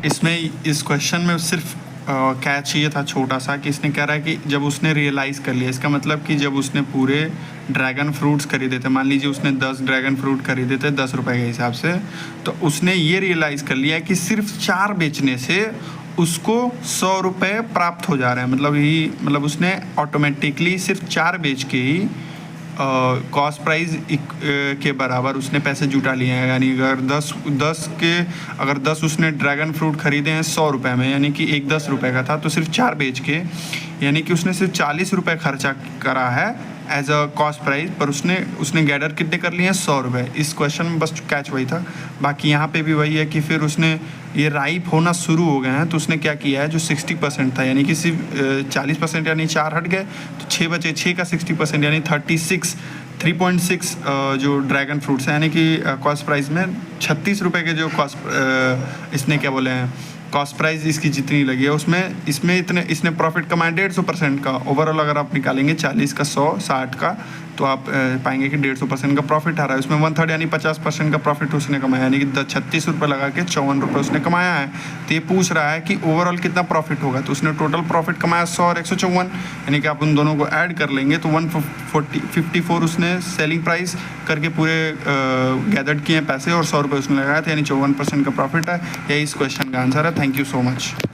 इसमें इस क्वेश्चन में सिर्फ क्या चाहिए था छोटा सा कि इसने कह रहा है कि जब उसने रियलाइज़ कर लिया, इसका मतलब कि जब उसने पूरे ड्रैगन फ्रूट्स खरीदे थे, मान लीजिए उसने 10 ड्रैगन फ्रूट खरीदे थे 10 रुपये के हिसाब से, तो उसने ये रियलाइज़ कर लिया कि सिर्फ 4 बेचने से उसको 100 रुपये प्राप्त हो जा रहे हैं। मतलब उसने ऑटोमेटिकली सिर्फ 4 बेच के ही कॉस्ट प्राइस के बराबर उसने पैसे जुटा लिए हैं। यानी अगर 10 उसने ड्रैगन फ्रूट खरीदे हैं 100 रुपये में, यानी कि एक 10 रुपये का था, तो सिर्फ 4 बेच के यानी कि उसने सिर्फ 40 रुपये खर्चा करा है एज अ कॉस्ट प्राइस, पर उसने गैदर कितने कर लिए हैं 100 रुपये। इस क्वेश्चन में बस कैच वही था। बाकी यहाँ पे भी वही है कि फिर उसने ये राइप होना शुरू हो गए हैं, तो उसने क्या किया है, जो 60% था यानी कि सिर्फ 40% यानी 4 हट गए, तो 6 बचे, 6 का 60% यानी 3.6 जो ड्रैगन फ्रूट्स हैं, यानी कि कॉस्ट प्राइस में 36 रुपये के जो इसने क्या बोले हैं कॉस्ट प्राइस इसकी जितनी लगी है उसमें इसने प्रॉफिट कमाया 150% का। ओवरऑल अगर आप निकालेंगे 40 का 100 60 का, तो आप पाएंगे कि 150% का प्रॉफिट आ रहा है। उसमें 1/3 यानी 50% का प्रॉफिट उसने कमाया, यानी कि 36 रुपये लगा के 54 रुपये उसने कमाया है। तो ये पूछ रहा है कि ओवरऑल कितना प्रॉफिट होगा, तो उसने टोटल प्रॉफिट कमाया 100 और 154, यानी कि आप उन दोनों को ऐड कर लेंगे तो 154 उसने सेलिंग प्राइस करके पूरे गैदर्ड किए पैसे और 100 रुपये उसने लगाया था, यानी 54% का प्रॉफिट है। यही इस क्वेश्चन का आंसर है। Thank you so much.